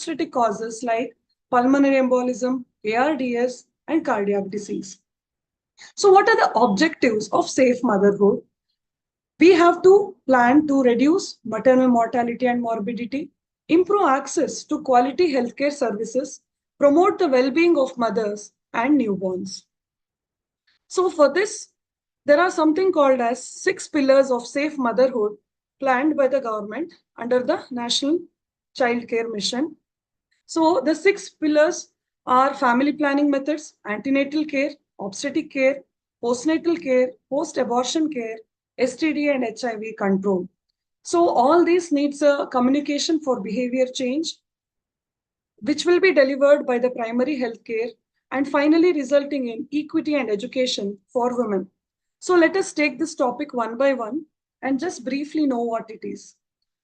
obstetric causes like pulmonary embolism, ARDS, and cardiac disease. So, what are the objectives of safe motherhood? We have to plan to reduce maternal mortality and morbidity, improve access to quality healthcare services, promote the well being of mothers and newborns. So, for this, there are something called as 6 pillars of safe motherhood planned by the government under the National Child Care Mission. So, the 6 pillars are family planning methods, antenatal care, obstetric care, postnatal care, post abortion care, STD and HIV control. So, all these needs a communication for behavior change, which will be delivered by the primary health care and finally resulting in equity and education for women. So let us take this topic one by one and just briefly know what it is.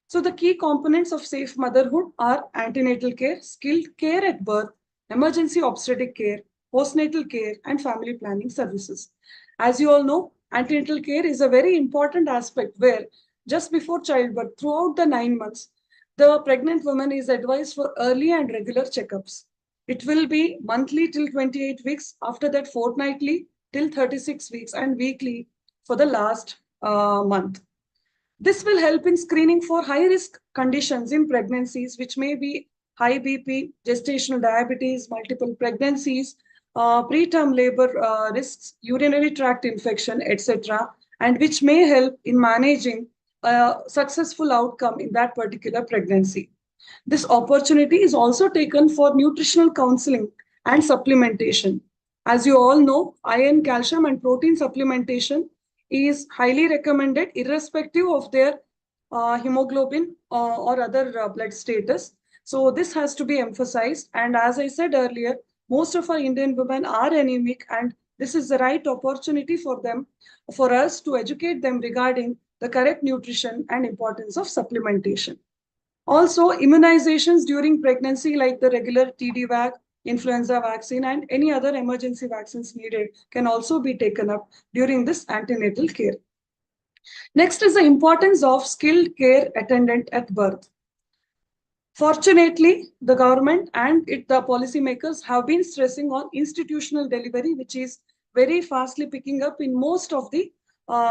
So the key components of safe motherhood are antenatal care, skilled care at birth, emergency obstetric care, postnatal care, and family planning services. As you all know, antenatal care is a very important aspect where just before childbirth, throughout the 9 months, the pregnant woman is advised for early and regular checkups. It will be monthly till 28 weeks, after that fortnightly till 36 weeks, and weekly for the last month. This will help in screening for high risk conditions in pregnancies, which may be high BP, gestational diabetes, multiple pregnancies, preterm labor risks, urinary tract infection, etc., and which may help in managing a successful outcome in that particular pregnancy. This opportunity is also taken for nutritional counseling and supplementation. As you all know, iron, calcium, and protein supplementation is highly recommended irrespective of their hemoglobin or other blood status. So this has to be emphasized. And as I said earlier, most of our Indian women are anemic, and this is the right opportunity for them, for us to educate them regarding the correct nutrition and importance of supplementation. Also, immunizations during pregnancy, like the regular TD vac, influenza vaccine, and any other emergency vaccines needed, can also be taken up during this antenatal care. Next is the importance of skilled care attendant at birth. Fortunately, the government and the policymakers have been stressing on institutional delivery, which is very fastly picking up in most of the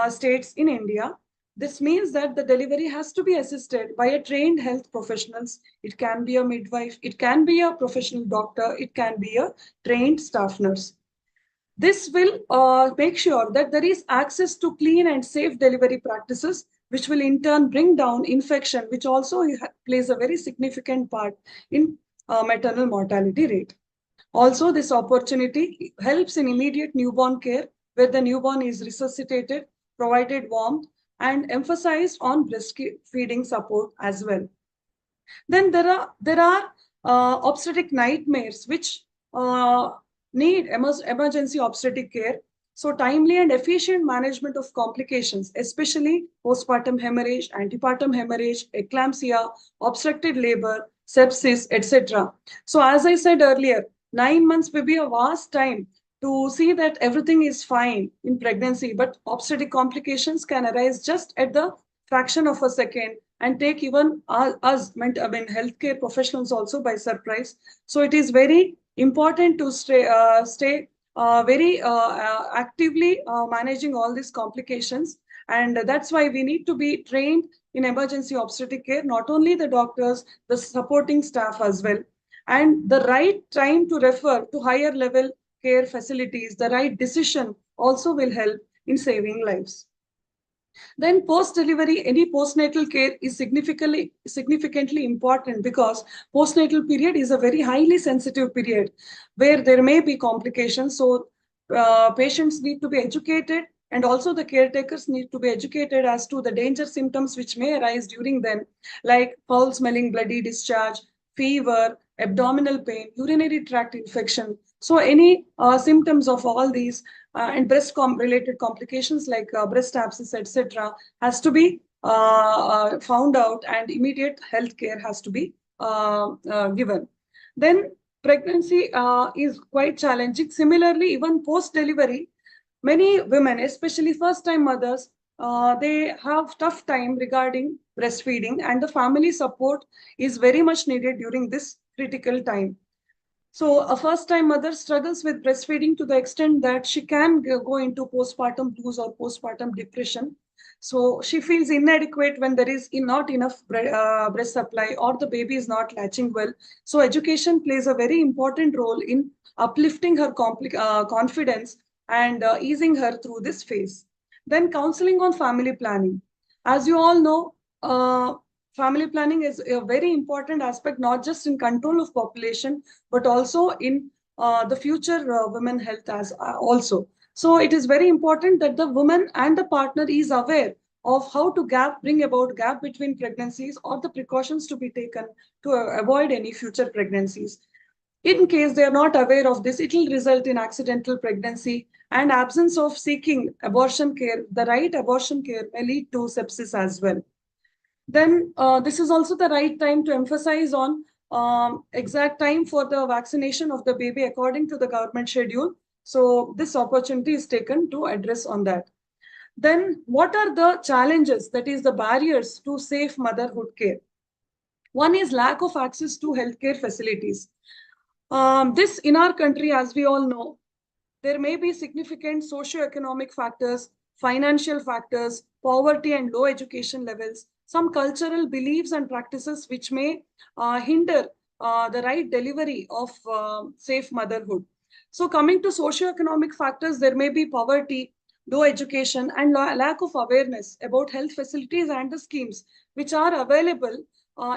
states in India. This means that the delivery has to be assisted by a trained health professionals. It can be a midwife, it can be a professional doctor, it can be a trained staff nurse. This will make sure that there is access to clean and safe delivery practices, which will in turn bring down infection, which also plays a very significant part in maternal mortality rate. Also, this opportunity helps in immediate newborn care, where the newborn is resuscitated, provided warmth, and emphasized on breastfeeding support as well. Then there are obstetric nightmares which need emergency obstetric care. So timely and efficient management of complications, especially postpartum hemorrhage, antepartum hemorrhage, eclampsia, obstructed labor, sepsis, etc. So as I said earlier, 9 months may be a vast time to see that everything is fine in pregnancy, but obstetric complications can arise just at the fraction of a second and take even us, healthcare professionals also by surprise. So it is very important to stay very actively managing all these complications. And that's why we need to be trained in emergency obstetric care, not only the doctors, the supporting staff as well. And the right time to refer to higher level care facilities, the right decision also will help in saving lives. Then post-delivery, any postnatal care is significantly important, because postnatal period is a very highly sensitive period where there may be complications. So patients need to be educated, and also the caretakers need to be educated as to the danger symptoms which may arise during then, like foul smelling bloody discharge, fever, abdominal pain, urinary tract infection. So any symptoms of all these and breast related complications like breast abscess, etc., has to be found out, and immediate health care has to be given. Then pregnancy is quite challenging. Similarly, even post-delivery, many women, especially first-time mothers, they have tough time regarding breastfeeding, and the family support is very much needed during this critical time. So a first-time mother struggles with breastfeeding to the extent that she can go into postpartum blues or postpartum depression. So she feels inadequate when there is not enough breast supply or the baby is not latching well. So education plays a very important role in uplifting her confidence and easing her through this phase. Then counseling on family planning. As you all know, family planning is a very important aspect, not just in control of population, but also in the future women health as also. So it is very important that the woman and the partner is aware of how to bring about gap between pregnancies or the precautions to be taken to avoid any future pregnancies. In case they are not aware of this, it will result in accidental pregnancy and absence of seeking abortion care. The right abortion care may lead to sepsis as well. Then this is also the right time to emphasize on exact time for the vaccination of the baby according to the government schedule. So this opportunity is taken to address on that. Then what are the challenges, that is the barriers to safe motherhood care? One is lack of access to healthcare facilities. This in our country, as we all know, there may be significant socio-economic factors, financial factors, poverty and low education levels, some cultural beliefs and practices which may hinder the right delivery of safe motherhood. So coming to socio-economic factors, there may be poverty, low education, and lack of awareness about health facilities and the schemes which are available,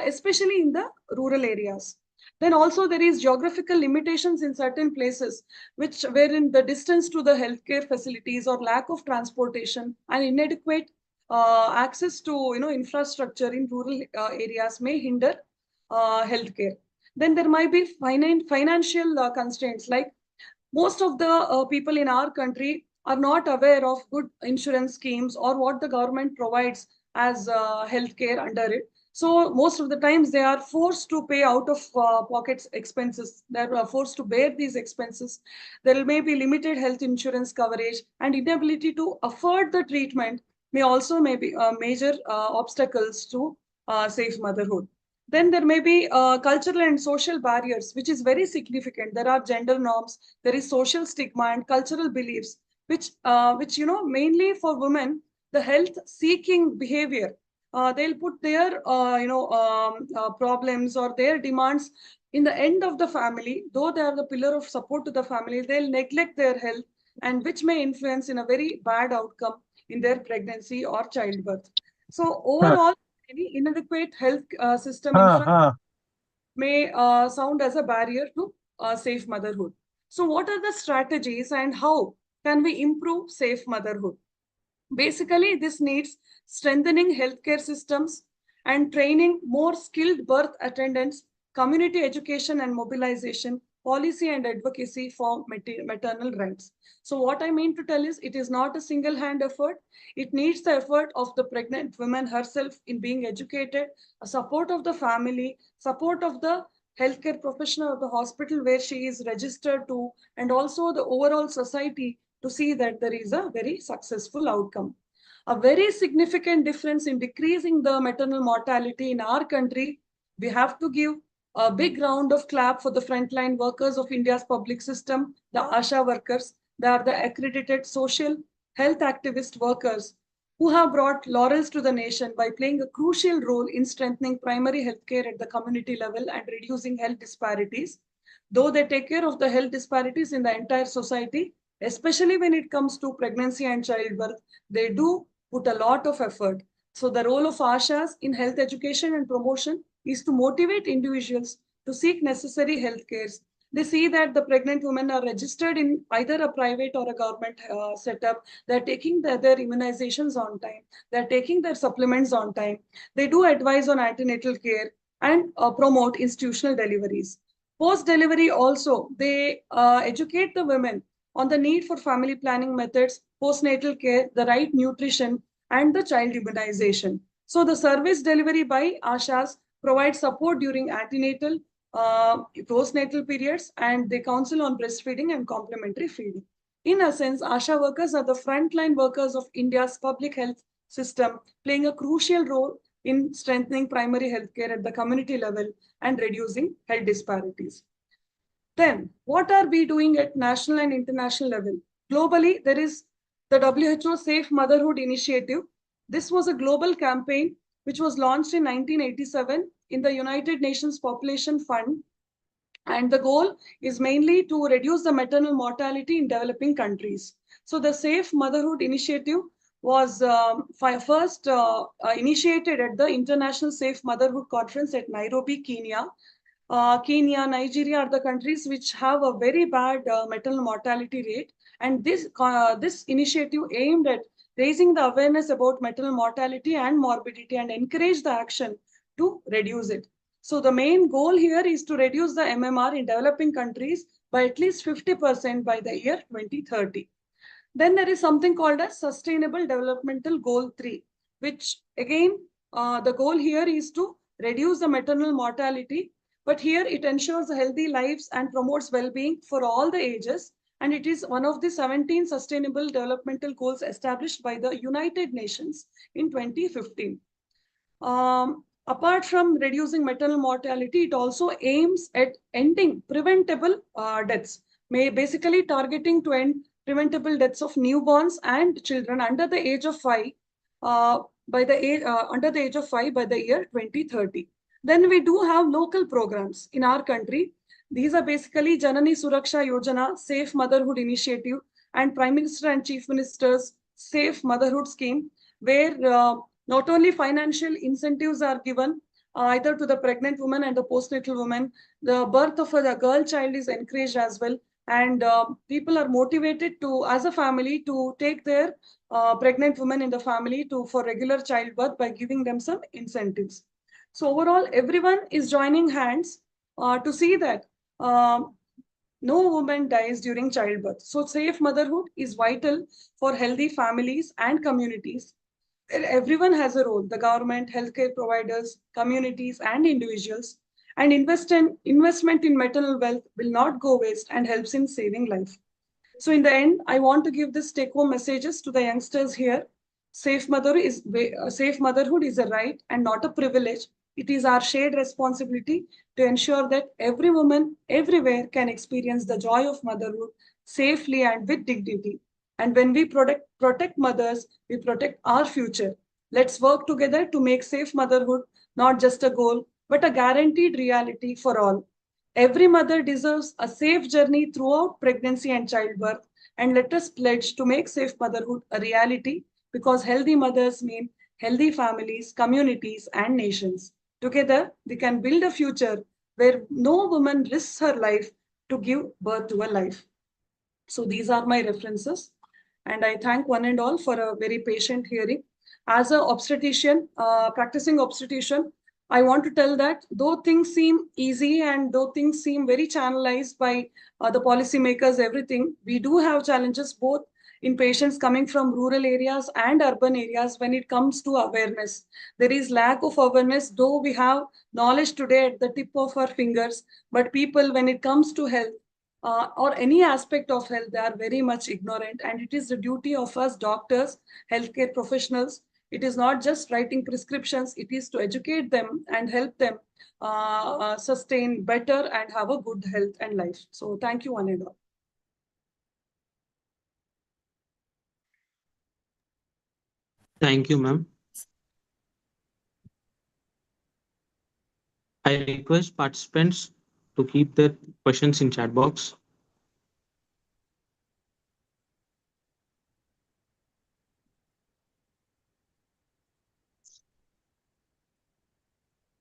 especially in the rural areas. Then also there is geographical limitations in certain places, which wherein the distance to the healthcare facilities or lack of transportation and inadequate access to infrastructure in rural areas may hinder healthcare. Then there might be financial constraints, like most of the people in our country are not aware of good insurance schemes or what the government provides as healthcare under it. So most of the times they are forced to pay out of pockets expenses. They are forced to bear these expenses. There may be limited health insurance coverage, and inability to afford the treatment may be major obstacles to safe motherhood. Then there may be cultural and social barriers, which is very significant. There are gender norms, there is social stigma and cultural beliefs, which mainly for women, the health-seeking behavior. They'll put their problems or their demands in the end of the family. Though they are the pillar of support to the family, they'll neglect their health, and which may influence in a very bad outcome in their pregnancy or childbirth. So Huh, overall, any inadequate health system huh, infrastructure huh. may sound as a barrier to safe motherhood. So, what are the strategies and how can we improve safe motherhood? Basically, this needs strengthening healthcare systems and training more skilled birth attendants, community education and mobilization, policy and advocacy for maternal rights. So, what I mean to tell is it is not a single hand effort. It needs the effort of the pregnant woman herself in being educated, a support of the family, support of the healthcare professional of the hospital where she is registered to, and also the overall society to see that there is a very successful outcome. A very significant difference in decreasing the maternal mortality in our country. We have to give a big round of clap for the frontline workers of India's public system, the ASHA workers. They are the accredited social health activist workers who have brought laurels to the nation by playing a crucial role in strengthening primary health care at the community level and reducing health disparities. Though they take care of the health disparities in the entire society, especially when it comes to pregnancy and childbirth, they do put a lot of effort. So the role of ASHAs in health education and promotion is to motivate individuals to seek necessary health cares. They see that the pregnant women are registered in either a private or a government setup. They're taking their immunizations on time. They're taking their supplements on time. They do advise on antenatal care and promote institutional deliveries. Post delivery also, they educate the women on the need for family planning methods, postnatal care, the right nutrition, and the child immunization. So the service delivery by ASHAs provides support during antenatal, postnatal periods, and they counsel on breastfeeding and complementary feeding. In essence, ASHA workers are the frontline workers of India's public health system, playing a crucial role in strengthening primary healthcare at the community level and reducing health disparities. Then, what are we doing at national and international level? Globally, there is the WHO Safe Motherhood Initiative. This was a global campaign which was launched in 1987 in the United Nations Population Fund, and the goal is mainly to reduce the maternal mortality in developing countries. So the Safe Motherhood Initiative was first initiated at the International Safe Motherhood Conference at Nairobi, Kenya. Kenya, Nigeria are the countries which have a very bad maternal mortality rate. And this initiative aimed at raising the awareness about maternal mortality and morbidity and encourage the action to reduce it. So the main goal here is to reduce the MMR in developing countries by at least 50% by the year 2030. Then there is something called as Sustainable Developmental Goal 3, which again, the goal here is to reduce the maternal mortality, but here it ensures healthy lives and promotes well-being for all the ages. And it is one of the 17 Sustainable Developmental Goals established by the United Nations in 2015. Apart from reducing maternal mortality, it also aims at ending preventable deaths, basically targeting to end preventable deaths of newborns and children under the age of 5 by the year 2030. Then we do have local programs in our country. These are basically Janani Suraksha Yojana, Safe Motherhood Initiative, and Prime Minister and Chief Minister's Safe Motherhood Scheme, where not only financial incentives are given either to the pregnant woman and the postnatal woman, the birth of a girl child is encouraged as well. And people are motivated to, as a family, to take their pregnant women in the family for regular childbirth by giving them some incentives. So overall, everyone is joining hands to see that no woman dies during childbirth. So safe motherhood is vital for healthy families and communities. Everyone has a role, the government, healthcare providers, communities, and individuals. And investment in maternal wealth will not go waste and helps in saving life. So in the end, I want to give this take-home messages to the youngsters here. Safe motherhood is a right and not a privilege. It is our shared responsibility to ensure that every woman everywhere can experience the joy of motherhood safely and with dignity. And when we protect mothers, we protect our future. Let's work together to make safe motherhood not just a goal, but a guaranteed reality for all. Every mother deserves a safe journey throughout pregnancy and childbirth. And let us pledge to make safe motherhood a reality, because healthy mothers mean healthy families, communities, and nations. Together, we can build a future where no woman risks her life to give birth to a life. So these are my references. And I thank one and all for a very patient hearing. As an obstetrician, practicing obstetrician, I want to tell that though things seem easy and though things seem very channelized by the policymakers, everything, we do have challenges both in patients coming from rural areas and urban areas when it comes to awareness. There is lack of awareness, though we have knowledge today at the tip of our fingers, but people, when it comes to health, or any aspect of health, they are very much ignorant. And it is the duty of us doctors, healthcare professionals. It is not just writing prescriptions, it is to educate them and help them sustain better and have a good health and life. So thank you, one and all. Thank you, ma'am. I request participants to keep their questions in chat box.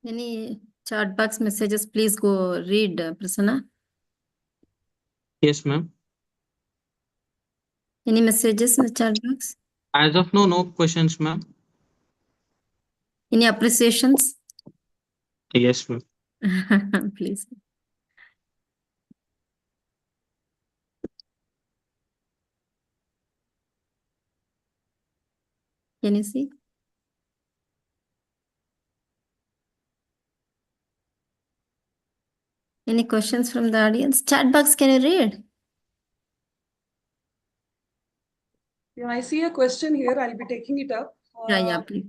Any chat box messages, please go read, Prasanna. Yes, ma'am. Any messages in the chat box? As of now, no questions, ma'am. Any appreciations? Yes, ma'am. Please. Can you see? Any questions from the audience? Chat box, can you read? Yeah, I see a question here. I'll be taking it up. Yeah, please.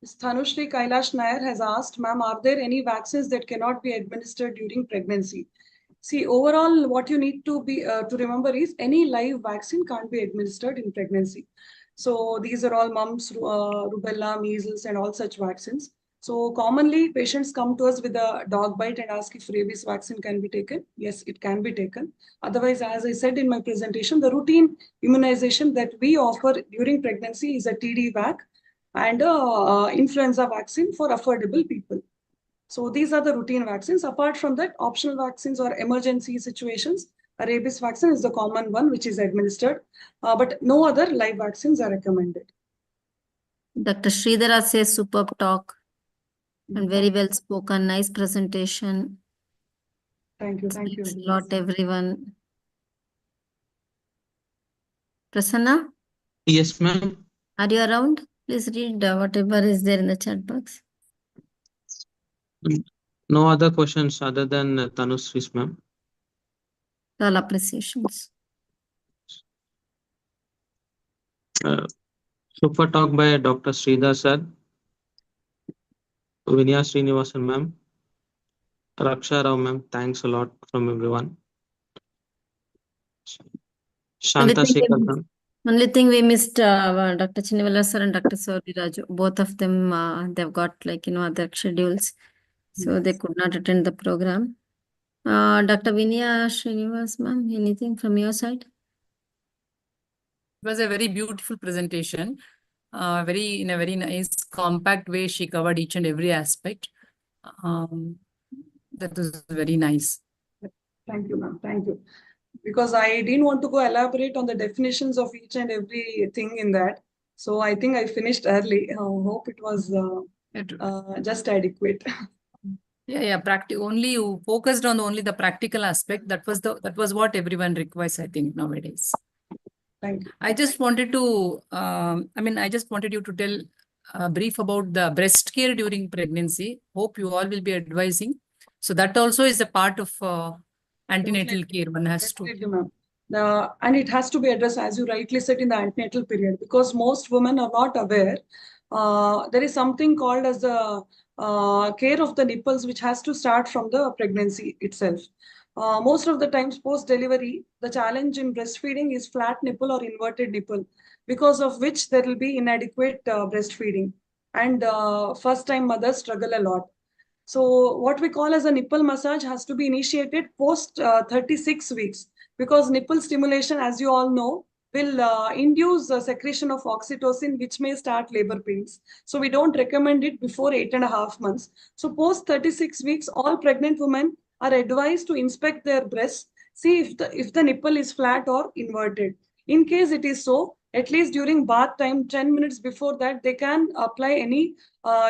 Ms. Thanushri Kailash Nair has asked, ma'am, are there any vaccines that cannot be administered during pregnancy? See, overall, what you need to remember is any live vaccine can't be administered in pregnancy. So these are all mumps, rubella, measles, and all such vaccines. So commonly, patients come to us with a dog bite and ask if rabies vaccine can be taken. Yes, it can be taken. Otherwise, as I said in my presentation, the routine immunization that we offer during pregnancy is a TD vac and influenza vaccine for affordable people. So these are the routine vaccines. Apart from that, optional vaccines or emergency situations, a rabies vaccine is the common one which is administered, but no other live vaccines are recommended. Dr. Sridhara says superb talk and very well spoken, nice presentation. Thank you. Thanks a lot, everyone. Prasanna, Yes, ma'am. are you around? Please read whatever is there in the chat box. No other questions other than Tanushree, ma'am. All appreciations. Super talk by Dr. Sridhar sir, Vinaya Srinivasan ma'am, Raksha Rao ma'am. Thanks a lot from everyone. Shanta Sekhar ma'am. Only thing we missed Dr. Chinivala sir and Dr. Sauri Raju. Both of them, they've got other schedules. So they could not attend the program. Dr. Vinaya Srinivas ma'am, anything from your side? It was a very beautiful presentation. In a very nice, compact way, she covered each and every aspect. That was very nice. Thank you, ma'am. Thank you. Because I didn't want to go elaborate on the definitions of each and every thing in that. So I think I finished early. I hope it was just adequate. Yeah. Only you focused on only the practical aspect. That was what everyone requires, I think, nowadays. Thank you. I just wanted to, I just wanted you to tell brief about the breast care during pregnancy. Hope you all will be advising. So that also is a part of antenatal care. One has to. Ma'am. And it has to be addressed, as you rightly said, in the antenatal period, because most women are not aware. There is something called as the care of the nipples, which has to start from the pregnancy itself. Most of the times post-delivery, the challenge in breastfeeding is flat nipple or inverted nipple, because of which there will be inadequate breastfeeding. And first-time mothers struggle a lot. So what we call as a nipple massage has to be initiated post 36 weeks, because nipple stimulation, as you all know, will induce a secretion of oxytocin, which may start labor pains. So we don't recommend it before 8.5 months. So post 36 weeks, all pregnant women are advised to inspect their breasts, see if the nipple is flat or inverted. In case it is so, at least during bath time, 10 minutes before that, they can apply any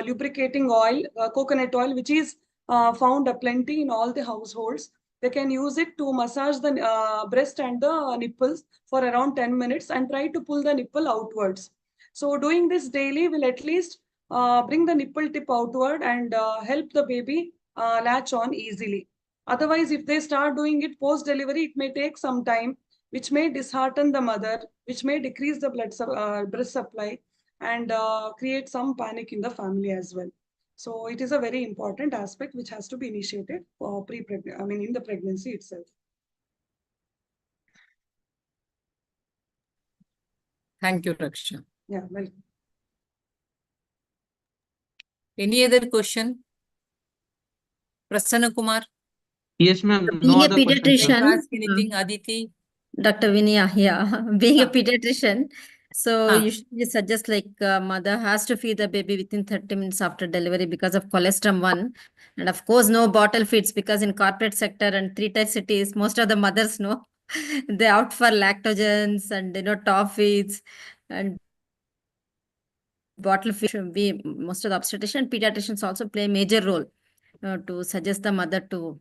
lubricating oil, coconut oil, which is found plenty in all the households. They can use it to massage the breast and the nipples for around 10 minutes and try to pull the nipple outwards. So doing this daily will at least bring the nipple tip outward and help the baby latch on easily. Otherwise, if they start doing it post-delivery, it may take some time, which may dishearten the mother, which may decrease the breast supply, and create some panic in the family as well. So it is a very important aspect which has to be initiated for in the pregnancy itself. Thank you, Raksha. Yeah, welcome. Any other question? Prasanna Kumar? Yes, ma'am. No Being a other questions, ma'am. pediatrician, Ask anything, Aditi? Dr. Vinaya, being a Ah. pediatrician, so Ah. usually suggest mother has to feed the baby within 30 minutes after delivery because of colostrum 1. And of course, no bottle feeds, because in corporate sector and 3-tier cities, most of the mothers know they opt for lactogens and top feeds, and bottle feed should be most of the obstetrician. Pediatricians also play a major role to suggest the mother to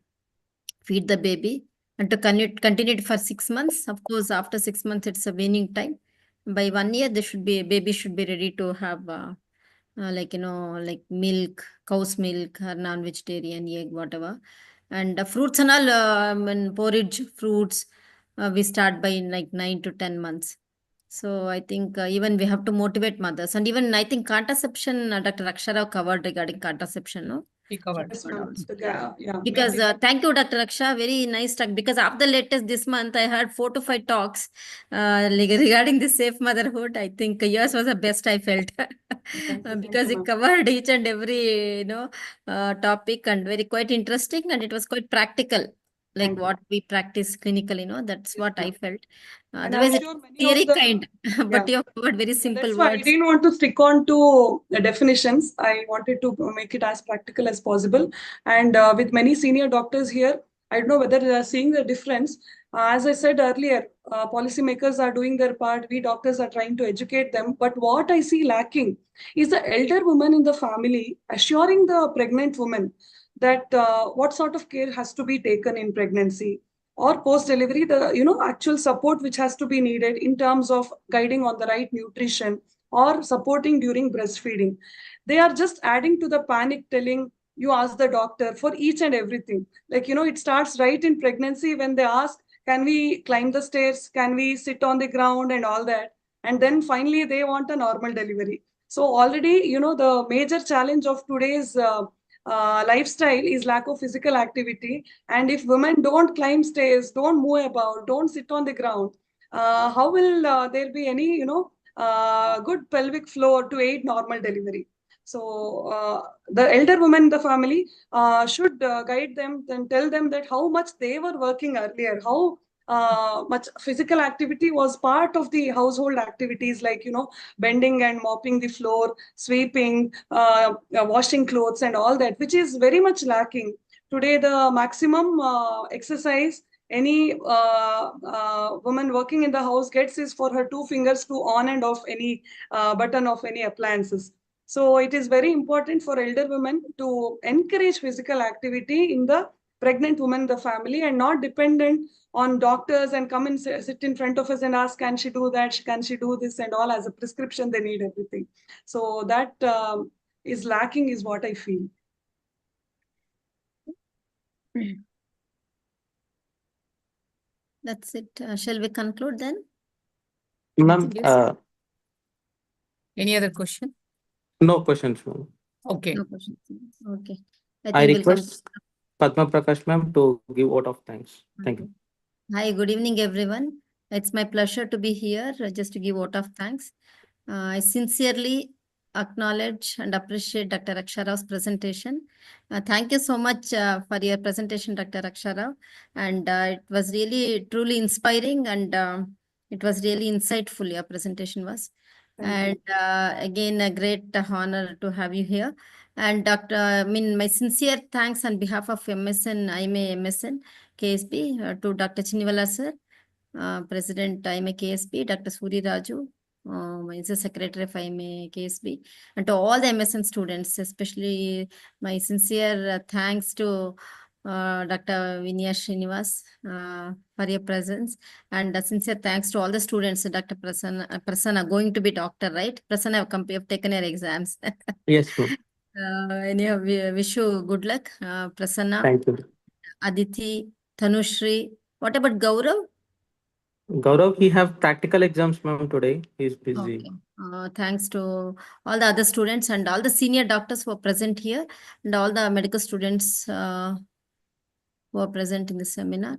feed the baby and to continue it for 6 months. Of course, after 6 months, it's a weaning time. By 1 year, baby should be ready to have like milk, cow's milk, or non-vegetarian, egg, whatever. And fruits and all, porridge, fruits, we start by 9 to 10 months. So I think even we have to motivate mothers, and even I think contraception, Dr. Akshara covered regarding contraception, no? We covered. Yes, Covered ma'am. also. Yeah. Because mainly- thank you, Dr. Raksha, very nice talk. Because after latest this month, I had 4 to 5 talks regarding the safe motherhood. I think yours was the best I felt because you, it ma'am. covered each and every topic, and very quite interesting, and it was quite practical, like Thank you. what we practice clinically. That's Yes, what I ma'am. felt. And I'm Otherwise, sure it's many theory of the kind, but you have covered very simple that's why I words. didn't want to stick on to the definitions. I wanted to make it as practical as possible. And with many senior doctors here, I don't know whether they are seeing the difference. As I said earlier, policymakers are doing their part. We doctors are trying to educate them. But what I see lacking is the elder woman in the family assuring the pregnant woman that what sort of care has to be taken in pregnancy or post delivery, the actual support which has to be needed in terms of guiding on the right nutrition or supporting during breastfeeding. They are just adding to the panic, telling you ask the doctor for each and everything. Like, it starts right in pregnancy when they ask, can we climb the stairs, can we sit on the ground and all that, and then finally they want a normal delivery. So already, the major challenge of today's lifestyle is lack of physical activity. And if women don't climb stairs, don't move about, don't sit on the ground, how will there be any, good pelvic floor to aid normal delivery? So the elder women in the family should guide them and tell them that how much they were working earlier, how much physical activity was part of the household activities, like, bending and mopping the floor, sweeping, washing clothes and all that, which is very much lacking. Today, the maximum exercise any woman working in the house gets is for her 2 fingers to on and off any button of any appliances. So it is very important for elder women to encourage physical activity in the pregnant woman in the family and not dependent on doctors and come and sit in front of us and ask, can she do that? Can she do this? And all as a prescription, they need everything. So that is lacking is what I feel. That's it. Shall we conclude then? Ma'am, Any other question? no questions, ma'am. Okay. No questions. Okay. I think we'll request Padma Prakash ma'am to give vote of thanks. Thank you. Hi, good evening, everyone. It's my pleasure to be here just to give vote of thanks. I sincerely acknowledge and appreciate Dr. Akshara's presentation. Thank you so much for your presentation, Dr. Akshara. And it was really truly inspiring, and it was really insightful, your presentation was. Thank you. And again, a great honor to have you here. And my sincere thanks on behalf of MSN, Ima Msn KSB, to Dr. Chinivala sir, President IMA KSB, Dr. Suri Raju, is the Secretary of IMA KSB, and to all the MSN students, especially my sincere thanks to Dr. Vinaya Srinivas for your presence, and sincere thanks to all the students. Dr. Prasanna going to be doctor, right? Prasanna, have taken your exams. Yes, ma'am. Anyhow, we wish you good luck, Prasanna. Thank you. Aditi, Tanushri. What about Gaurav? Gaurav, he have practical exams, ma'am, today. He's busy. Okay. Thanks to all the other students and all the senior doctors who are present here, and all the medical students who are present in the seminar.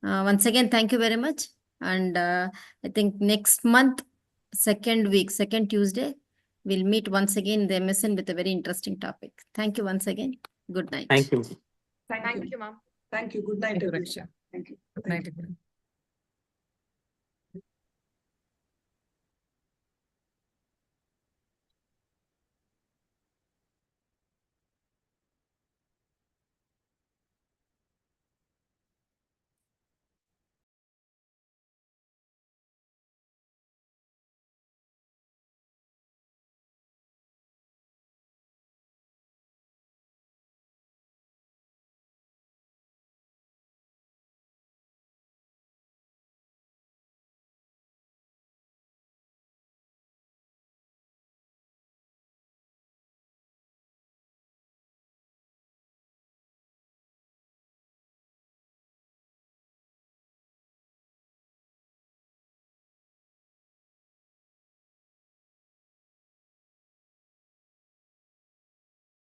Once again, thank you very much. And I think next month, second Tuesday, we'll meet once again in the MSN with a very interesting topic. Thank you once again. Good night. Thank you. Thank you, ma'am. Thank you. Good night, Thank you, everyone. Raksha. Thank you. Good night, everyone.